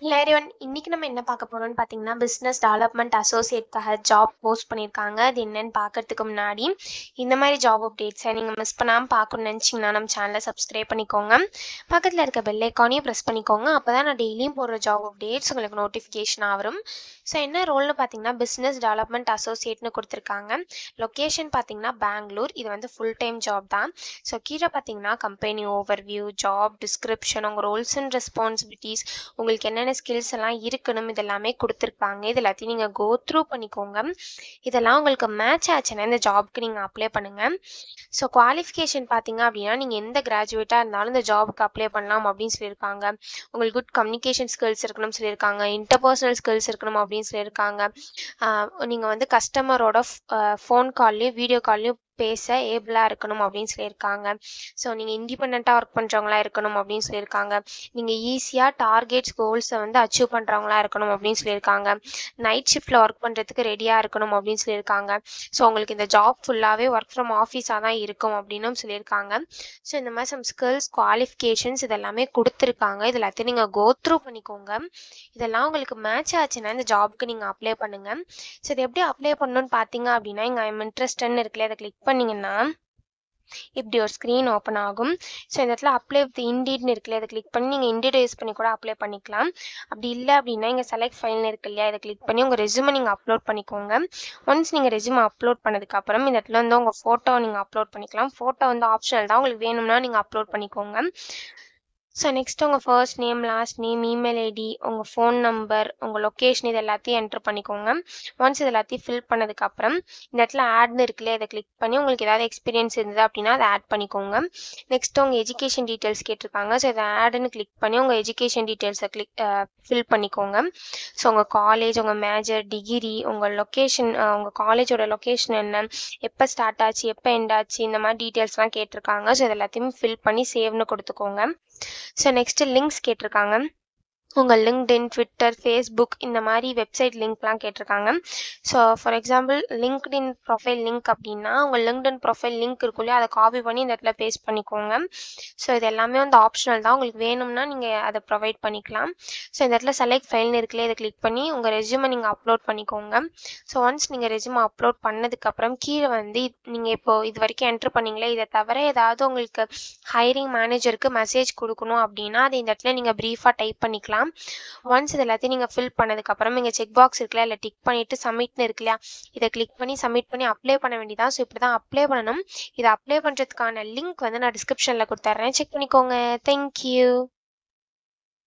Hello everyone. இன்னைக்கு நம்ம என்ன பார்க்க போறோம்னு பார்த்தீங்கன்னா, பிசினஸ் டெவலப்மெண்ட் அசோசியேட்காக ஜாப் போஸ்ட் பண்ணியிருக்காங்க. அது என்னன்னு பார்க்கறதுக்கு முன்னாடி, இந்த மாதிரி ஜாப் அப்டேட்ஸை நீங்கள் மிஸ் பண்ணாமல் பார்க்கணும்னு நினச்சிங்கன்னா நம்ம சேனலை சப்ஸ்கிரைப் பண்ணிக்கோங்க. பக்கத்தில் இருக்க பெல் ஐக்கானையும் ப்ரெஸ் பண்ணிக்கோங்க. அப்போ தான் நான் டெய்லியும் போடுற ஜாப் அப்டேட்ஸ் உங்களுக்கு நோட்டிஃபிகேஷனாக வரும். ஸோ என்ன ரோல்னு பார்த்தீங்கன்னா, பிஸ்னஸ் டெவலப்மெண்ட் அசோசியேட்னு கொடுத்துருக்காங்க. லொக்கேஷன் பார்த்தீங்கன்னா பெங்களூர். இது வந்து ஃபுல் டைம் ஜாப் தான். ஸோ கீழே பார்த்தீங்கன்னா கம்பெனி ஓவர்வியூ, ஜாப் டிஸ்கிரிப்ஷன், உங்கள் ரோல்ஸ் அண்ட் ரெஸ்பான்சிபிலிட்டிஸ், உங்களுக்கு என்னென்ன ஸ்கில்ஸ் எல்லாம் இருக்கணும் இதெல்லாமே கொடுத்துருப்பாங்க. இது எல்லாத்தையும் நீங்கள் கோ த்ரூ பண்ணிக்கோங்க. இதெல்லாம் உங்களுக்கு மேட்ச் ஆச்சுன்னா இந்த ஜாப்க்கு நீங்கள் அப்ளை பண்ணுங்கள். ஸோ குவாலிஃபிகேஷன் பார்த்தீங்க அப்படின்னா, நீங்கள் எந்த கிராஜுவேட்டாக இருந்தாலும் இந்த ஜாபுக்கு அப்ளை பண்ணலாம் அப்படின்னு சொல்லியிருக்காங்க. உங்களுக்கு குட் கம்யூனிகேஷன் ஸ்கில்ஸ் இருக்கணும்னு சொல்லியிருக்காங்க. இன்டர்பர்சனல் ஸ்கில்ஸ் இருக்கணும் அப்படின்னு சொல்லியிருக்காங்க. நீங்கள் வந்து கஸ்டமரோட ஃபோன் கால்லையும் வீடியோ கால்லையும் பேச ஏபிளாக இருக்கணும் அப்படின்னு சொல்லியிருக்காங்க. ஸோ நீங்கள் இண்டிபெண்ட்டாக ஒர்க் பண்ணுறவங்களா இருக்கணும் அப்படின்னு சொல்லியிருக்காங்க. நீங்கள் ஈஸியாக டார்கெட்ஸ் கோல்ஸை வந்து அச்சீவ் பண்ணுறவங்களா இருக்கணும் அப்படின்னு சொல்லியிருக்காங்க. நைட் ஷிஃப்ட்டில் ஒர்க் பண்ணுறதுக்கு ரெடியாக இருக்கணும் அப்படின்னு சொல்லியிருக்காங்க. ஸோ உங்களுக்கு இந்த ஜாப் ஃபுல்லாகவே ஒர்க் ஃப்ரம் ஆஃபீஸாக தான் இருக்கும் அப்படின்னும் சொல்லியிருக்காங்க. ஸோ இந்த மாதிரி சம் ஸ்கில்ஸ், குவாலிஃபிகேஷன்ஸ் இதெல்லாமே கொடுத்துருக்காங்க. இது எல்லாத்தையும் நீங்கள் கோ த்ரூ பண்ணிக்கோங்க. இதெல்லாம் உங்களுக்கு மேட்ச் ஆச்சுன்னா இந்த ஜாப்க்கு நீங்கள் அப்ளை பண்ணுங்கள். ஸோ இது எப்படி அப்ளை பண்ணணும்னு பார்த்தீங்க அப்படின்னா, இங்கே ஐம் இன்ட்ரெஸ்டட்னு இருக்குல்ல, அதை கிளிக் பண்ணிங்கன்னா இப்படி ஒரு ஸ்க்ரீன் ஓப்பன் ஆகும். ஸோ இந்த இடத்துல அப்ளை வித் இண்டீட்னு இருக்குல்ல, இதை கிளிக் பண்ணி நீங்கள் இண்டீட் யூஸ் பண்ணி கூட அப்ளை பண்ணிக்கலாம். அப்படி இல்லை அப்படின்னா இங்கே செலக்ட் ஃபைல்னு இருக்கு இல்லையா, இதை கிளிக் பண்ணி உங்கள் ரெஸ்யூமை நீங்கள் அப்லோட் பண்ணிக்கோங்க. ஒன்ஸ் நீங்கள் ரெஸ்யூமை அப்லோட் பண்ணதுக்கப்புறம் இந்த இடத்துல வந்து உங்கள் ஃபோட்டோவை நீங்கள் அப்லோட் பண்ணிக்கலாம். ஃபோட்டோ வந்து ஆப்ஷனல் தான், உங்களுக்கு வேணும்னா நீங்கள் அப்லோட் பண்ணிக்கோங்க. ஸோ நெக்ஸ்ட் உங்கள் first name, last name, email ID, உங்கள் ஃபோன் நம்பர், உங்கள் லொக்கேஷன் இது எல்லாத்தையும் என்ட்ரு பண்ணிக்கோங்க. ஒன்ஸ் இது எல்லாத்தையும் ஃபில் பண்ணதுக்கப்புறம் இந்த இடத்துல ஆட்னு இருக்குல்ல, இதை கிளிக் பண்ணி உங்களுக்கு ஏதாவது எக்ஸ்பீரியன்ஸ் இருந்தது அப்படின்னா அதை ஆட் பண்ணிக்கோங்க. நெக்ஸ்ட் உங்கள் எஜுகேஷன் டீட்டெயில்ஸ் கேட்டிருக்காங்க. ஸோ இதை ஆடுன்னு கிளிக் பண்ணி உங்கள் எஜுகேஷன் டீட்டெயில்ஸை ஃபில் பண்ணிக்கோங்க. ஸோ உங்கள் காலேஜ், உங்கள் மேஜர், டிகிரி, உங்கள் லொக்கேஷன், உங்கள் காலேஜோட லொக்கேஷன் என்ன, எப்போ ஸ்டார்ட் ஆச்சு, எப்போ எண்ட் ஆச்சு, இந்த மாதிரி டீட்டெயில்ஸ்லாம் கேட்டிருக்காங்க. ஸோ இது எல்லாத்தையும் ஃபில் பண்ணி சேவ்னு கொடுத்துக்கோங்க. ஸோ நெக்ஸ்ட்டு லிங்க்ஸ் கேட்டிருக்காங்க. உங்கள் லிங்க்டின், ட்விட்டர், ஃபேஸ்புக் இந்த மாதிரி வெப்சைட் லிங்க்லாம் கேட்டிருக்காங்க. So for example LinkedIn profile link அப்படின்னா உங்கள் லிங்க்டின் ப்ரொஃபைல் லிங்க் இருக்கும் இல்லையா, அதை காப்பி பண்ணி இந்த இடத்துல பேஸ்ட் பண்ணிக்கோங்க. ஸோ இது எல்லாமே வந்து ஆப்ஷனல் தான், உங்களுக்கு வேணும்னா நீங்கள் அதை ப்ரொவைட் பண்ணிக்கலாம். ஸோ இந்த இடத்துல செலக்ட் ஃபைல்னு இருக்குல்ல, இதை கிளிக் பண்ணி உங்கள் ரெஸ்யூமை நீங்கள் அப்லோட் பண்ணிக்கோங்க. ஸோ ஒன்ஸ் நீங்கள் ரெஸ்யூமை அப்லோட் பண்ணதுக்கப்புறம் கீழே வந்து நீங்கள் இப்போது இது வரைக்கும் என்ட்ரு பண்ணிங்களே, இதை தவிர ஏதாவது உங்களுக்கு ஹைரிங் மேனேஜருக்கு மெசேஜ் கொடுக்கணும் அப்படின்னா அதை இந்த இடத்துல நீங்கள் ப்ரீஃபாக டைப் பண்ணிக்கலாம். ஒன்ஸ் இது எல்லாத்தையும் நீங்கள் ஃபில் பண்ணதுக்கப்புறம் இங்கே செக் பாக்ஸ் இருக்குல்ல, இல்லை டிக் பண்ணிவிட்டு சப்மிட்னு இருக்கு இல்லையா, இதை கிளிக் பண்ணி சப்மிட் பண்ணி அப்ளை பண்ண வேண்டியதான். ஸோ இப்படி தான் அப்ளை பண்ணணும். இதை அப்ளை பண்ணுறதுக்கான லிங்க் வந்து நான் டிஸ்கிரிப்ஷனில் கொடுத்துட்றேன், செக் பண்ணிக்கோங்க. தேங்க்யூ.